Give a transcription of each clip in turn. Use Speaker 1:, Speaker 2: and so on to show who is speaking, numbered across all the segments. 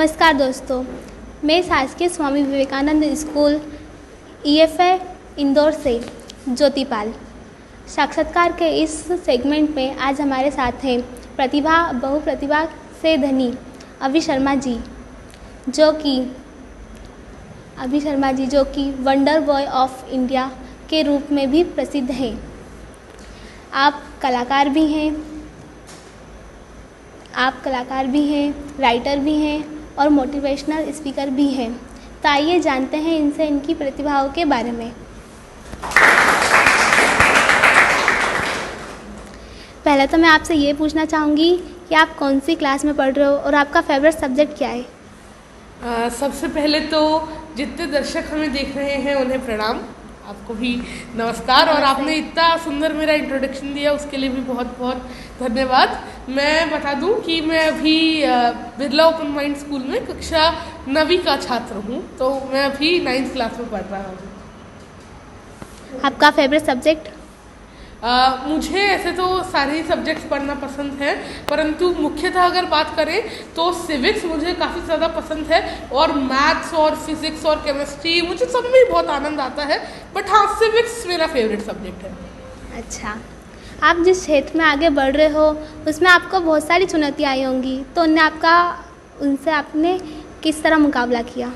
Speaker 1: नमस्कार दोस्तों, मैं शासकीय स्वामी विवेकानंद स्कूल EFA इंदौर से ज्योतिपाल। साक्षात्कार के इस सेगमेंट में आज हमारे साथ हैं बहुप्रतिभा से धनी अभी शर्मा जी, जो कि वंडर बॉय ऑफ इंडिया के रूप में भी प्रसिद्ध हैं। आप कलाकार भी हैं, राइटर भी हैं और मोटिवेशनल स्पीकर भी हैं। तो आइए जानते हैं इनसे इनकी प्रतिभाओं के बारे में। पहले तो मैं आपसे ये पूछना चाहूँगी कि आप कौन सी क्लास में पढ़ रहे हो और आपका फेवरेट सब्जेक्ट क्या है?
Speaker 2: सबसे पहले तो जितने दर्शक हमें देख रहे हैं उन्हें प्रणाम, आपको भी नमस्कार। और आपने इतना सुंदर मेरा इंट्रोडक्शन दिया उसके लिए भी बहुत बहुत धन्यवाद। मैं बता दूं कि मैं अभी बिरला ओपन माइंड स्कूल में कक्षा 9वीं का छात्र हूं, तो मैं अभी 9th क्लास में पढ़ रहा हूं।
Speaker 1: आपका फेवरेट सब्जेक्ट?
Speaker 2: मुझे ऐसे तो सारे ही सब्जेक्ट्स पढ़ना पसंद है, परंतु मुख्यतः अगर बात करें तो सिविक्स मुझे काफ़ी ज़्यादा पसंद है और मैथ्स और फिज़िक्स और केमिस्ट्री मुझे सब में बहुत आनंद आता है। बट हाँ, सिविक्स मेरा फेवरेट सब्जेक्ट है।
Speaker 1: अच्छा, आप जिस क्षेत्र में आगे बढ़ रहे हो उसमें आपको बहुत सारी चुनौतियाँ आई होंगी, तो उनसे आपने किस तरह मुकाबला किया?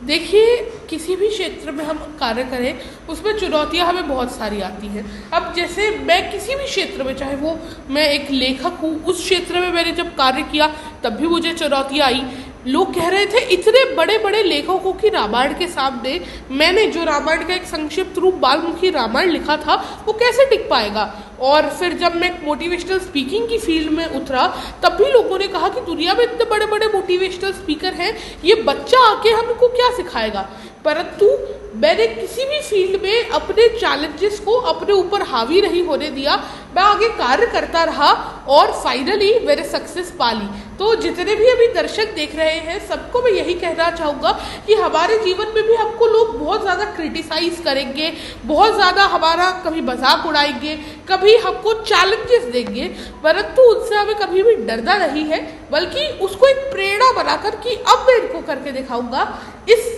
Speaker 2: देखिए, किसी भी क्षेत्र में हम कार्य करें उसमें चुनौतियां हमें बहुत सारी आती हैं। अब जैसे मैं किसी भी क्षेत्र में, चाहे वो मैं एक लेखक हूँ, उस क्षेत्र में मैंने जब कार्य किया तब भी मुझे चुनौतियां आई। लोग कह रहे थे इतने बड़े बड़े लेखकों की रामायण के सामने मैंने जो रामायण का एक संक्षिप्त रूप वाल्मीकि रामायण लिखा था वो कैसे टिक पाएगा। और फिर जब मैं मोटिवेशनल स्पीकिंग की फील्ड में उतरा तब भी लोगों ने कहा कि दुनिया में इतने बड़े बड़े मोटिवेशनल स्पीकर हैं, ये बच्चा आके हमको क्या सिखाएगा। परंतु मैंने किसी भी फील्ड में अपने चैलेंजेस को अपने ऊपर हावी नहीं होने दिया, मैं आगे कार्य करता रहा और फाइनली मैंने सक्सेस पा ली। तो जितने भी अभी दर्शक देख रहे हैं सबको मैं यही कहना चाहूँगा कि हमारे जीवन में भी हमको लोग बहुत ज़्यादा क्रिटिसाइज करेंगे, बहुत ज़्यादा हमारा कभी मजाक उड़ाएंगे, कभी हमको चैलेंजेस देंगे, परंतु उनसे हमें कभी भी डरना नहीं है, बल्कि उसको एक प्रेरणा बनाकर कि अब मैं इनको करके दिखाऊंगा, इस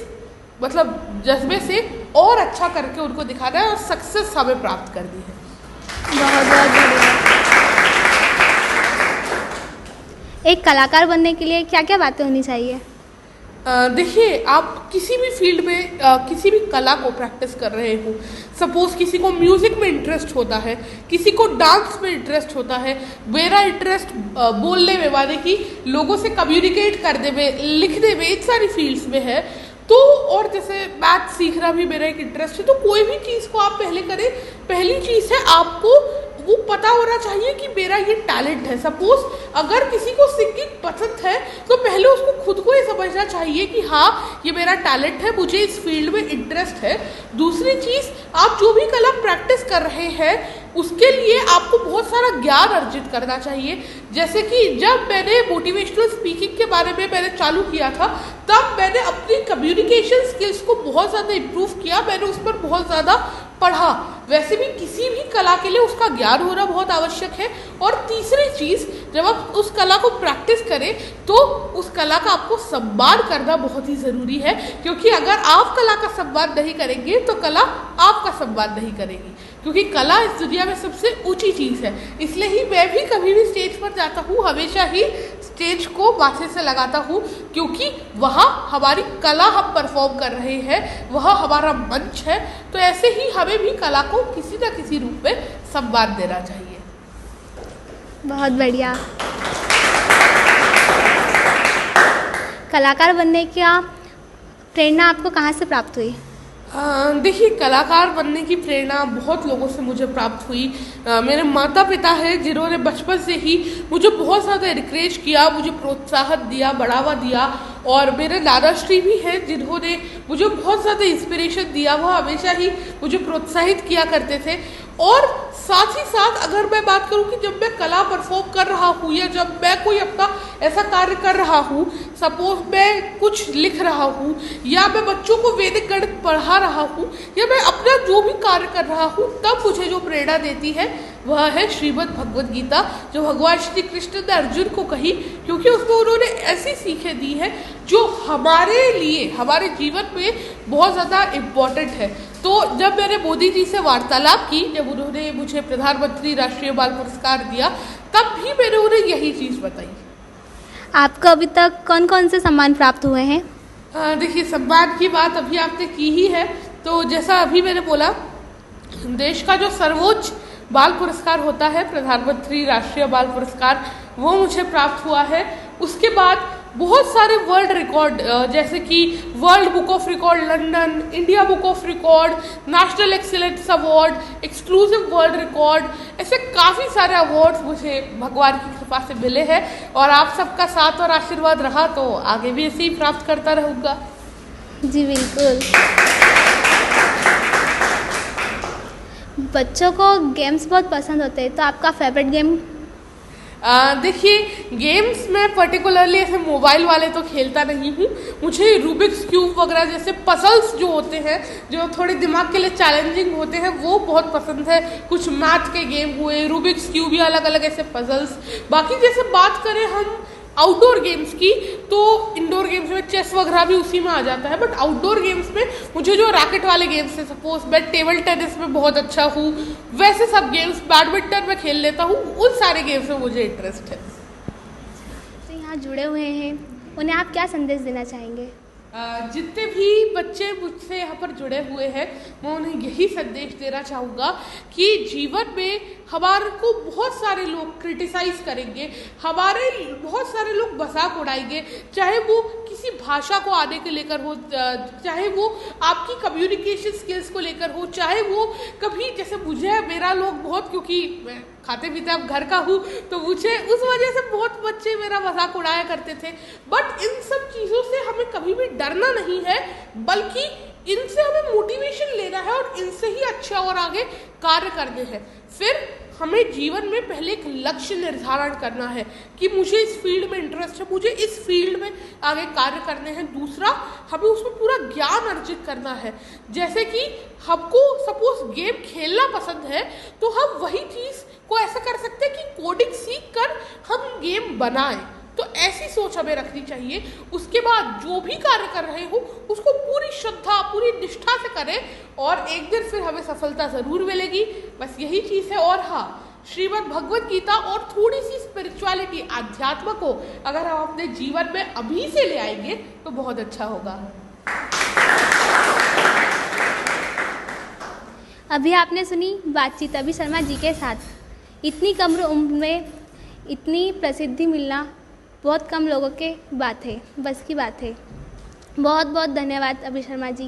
Speaker 2: जज्बे से और अच्छा करके उनको दिखाना है और सक्सेस हमें प्राप्त करनी है।
Speaker 1: बहुत बहुत धन्यवाद। एक कलाकार बनने के लिए क्या क्या बातें होनी चाहिए?
Speaker 2: देखिए, आप किसी भी फील्ड में किसी भी कला को प्रैक्टिस कर रहे हो, सपोज किसी को म्यूज़िक में इंटरेस्ट होता है, किसी को डांस में इंटरेस्ट होता है, मेरा इंटरेस्ट बोलने में, माने कि लोगों से कम्युनिकेट करने में, लिखने में, इन सारी फील्ड्स में है। तो और जैसे मैथ सीखना भी मेरा एक इंटरेस्ट है। तो कोई भी चीज़ को आप पहले करें, पहली चीज़ है आपको वो पता होना चाहिए कि मेरा ये टैलेंट है। सपोज अगर किसी को सिंगिंग पसंद है तो पहले उसको खुद को ये समझना चाहिए कि हाँ, ये मेरा टैलेंट है, मुझे इस फील्ड में इंटरेस्ट है। दूसरी चीज़, आप जो भी कला प्रैक्टिस कर रहे हैं उसके लिए आपको बहुत सारा ज्ञान अर्जित करना चाहिए। जैसे कि जब मैंने मोटिवेशनल स्पीकिंग के बारे में मैंने चालू किया था तब मैंने अपनी कम्युनिकेशन स्किल्स को बहुत ज़्यादा इम्प्रूव किया, मैंने उस पर बहुत ज़्यादा पढ़ा। वैसे भी किसी भी कला के लिए उसका ज्ञान होना बहुत आवश्यक है। और तीसरी चीज़, जब आप उस कला को प्रैक्टिस करें तो उस कला का आपको सम्मान करना बहुत ही ज़रूरी है, क्योंकि अगर आप कला का सम्मान नहीं करेंगे तो कला आपका सम्मान नहीं करेगी, क्योंकि कला इस दुनिया में सबसे ऊंची चीज़ है। इसलिए ही मैं भी कभी भी स्टेज पर जाता हूँ हमेशा ही स्टेज को माथे से लगाता हूँ, क्योंकि वहाँ हमारी कला हम परफॉर्म कर रहे हैं, वह हमारा मंच है। तो ऐसे ही हमें भी कला को किसी न किसी रूप में सम्मान देना चाहिए।
Speaker 1: बहुत बढ़िया। कलाकार बनने की प्रेरणा आपको कहाँ से प्राप्त हुई?
Speaker 2: देखिए, कलाकार बनने की प्रेरणा बहुत लोगों से मुझे प्राप्त हुई। मेरे माता पिता हैं जिन्होंने बचपन से ही मुझे बहुत ज़्यादा एनकरेज किया, मुझे प्रोत्साहन दिया, बढ़ावा दिया। और मेरे दादाश्री भी हैं जिन्होंने मुझे बहुत ज़्यादा इंस्पिरेशन दिया, वह हमेशा ही मुझे प्रोत्साहित किया करते थे। और साथ ही साथ अगर मैं बात करूं कि जब मैं कला परफॉर्म कर रहा हूं या जब मैं कोई अपना ऐसा कार्य कर रहा हूं, सपोज मैं कुछ लिख रहा हूं या मैं बच्चों को वैदिक गणित पढ़ा रहा हूं या मैं अपना जो भी कार्य कर रहा हूं, तब मुझे जो प्रेरणा देती है वह है श्रीमद् भगवद गीता, जो भगवान श्री कृष्ण ने अर्जुन को कही, क्योंकि उसमें उन्होंने ऐसी सीखें दी है जो हमारे लिए हमारे जीवन में बहुत ज़्यादा इम्पॉर्टेंट है। तो जब मैंने मोदी जी से वार्तालाप की, जब उन्होंने मुझे प्रधानमंत्री राष्ट्रीय बाल पुरस्कार दिया, तब भी मैंने उन्हें यही चीज़ बताई।
Speaker 1: आपको अभी तक कौन कौन से सम्मान प्राप्त हुए हैं?
Speaker 2: देखिए, सम्मान की बात अभी आपने की ही है, तो जैसा अभी मैंने बोला, देश का जो सर्वोच्च बाल पुरस्कार होता है, प्रधानमंत्री राष्ट्रीय बाल पुरस्कार, वो मुझे प्राप्त हुआ है। उसके बाद बहुत सारे वर्ल्ड रिकॉर्ड, जैसे कि world book of record London, India book of record, national excellence award, exclusive world record, ऐसे काफ़ी सारे अवार्ड्स मुझे भगवान की कृपा से मिले हैं। और आप सबका साथ और आशीर्वाद रहा तो आगे भी ऐसे ही प्राप्त करता रहूँगा।
Speaker 1: जी बिल्कुल। बच्चों को गेम्स बहुत पसंद होते हैं, तो आपका फेवरेट गेम?
Speaker 2: देखिए, गेम्स में पर्टिकुलरली ऐसे मोबाइल वाले तो खेलता नहीं हूँ। मुझे रूबिक्स क्यूब वगैरह जैसे पजल्स जो होते हैं, जो थोड़े दिमाग के लिए चैलेंजिंग होते हैं, वो बहुत पसंद है। कुछ मैथ के गेम हुए, रूबिक्स क्यूब या अलग अलग ऐसे पजल्स। बाकी जैसे बात करें हम आउटडोर गेम्स की, तो इंडोर गेम्स में चेस वगैरह भी उसी में आ जाता है, बट आउटडोर गेम्स में मुझे जो रैकेट वाले गेम्स हैं, सपोज मैं टेबल टेनिस में बहुत अच्छा हूँ, वैसे सब गेम्स, बैडमिंटन में खेल लेता हूँ, उन सारे गेम्स में मुझे इंटरेस्ट है।
Speaker 1: तो यहाँ जुड़े हुए हैं, उन्हें आप क्या संदेश देना चाहेंगे?
Speaker 2: जितने भी बच्चे मुझसे यहाँ पर जुड़े हुए हैं, मैं उन्हें यही संदेश देना चाहूँगा कि जीवन में हमारे को बहुत सारे लोग क्रिटिसाइज करेंगे, हमारे बहुत सारे लोग मजाक उड़ाएंगे, चाहे वो किसी भाषा को आने के लेकर हो, चाहे वो आपकी कम्युनिकेशन स्किल्स को लेकर हो, चाहे वो कभी, जैसे मुझे मेरा लोग बहुत, क्योंकि मैं खाते पीते अब घर का हूँ, तो मुझे उस वजह से बहुत बच्चे मेरा मजाक उड़ाया करते थे। बट इन सब चीज़ों से हमें कभी भी डरना नहीं है, बल्कि इनसे हमें मोटिवेशन लेना है और इनसे ही अच्छा और आगे कार्य करने हैं। फिर हमें जीवन में पहले एक लक्ष्य निर्धारण करना है कि मुझे इस फील्ड में इंटरेस्ट है, मुझे इस फील्ड में आगे कार्य करने हैं। दूसरा, हमें उसमें पूरा ज्ञान अर्जित करना है। जैसे कि हमको सपोज गेम खेलना पसंद है, तो हम वही चीज़ को ऐसा कर सकते हैं कि कोडिंग सीख कर हम गेम बनाएं। तो ऐसी सोच हमें रखनी चाहिए। उसके बाद जो भी कार्य कर रहे हो उसको पूरी श्रद्धा, पूरी निष्ठा से करें और एक दिन फिर हमें सफलता ज़रूर मिलेगी। बस यही चीज़ है। और हाँ, श्रीमद् भगवद गीता और थोड़ी सी स्पिरिचुअलिटी, अध्यात्म को अगर हम अपने जीवन में अभी से ले आएंगे तो बहुत अच्छा होगा।
Speaker 1: अभी आपने सुनी बातचीत अभी शर्मा जी के साथ। इतनी कम उम्र में इतनी प्रसिद्धि मिलना बहुत कम लोगों के बात है, बस की बात है। बहुत बहुत धन्यवाद अभी शर्मा जी।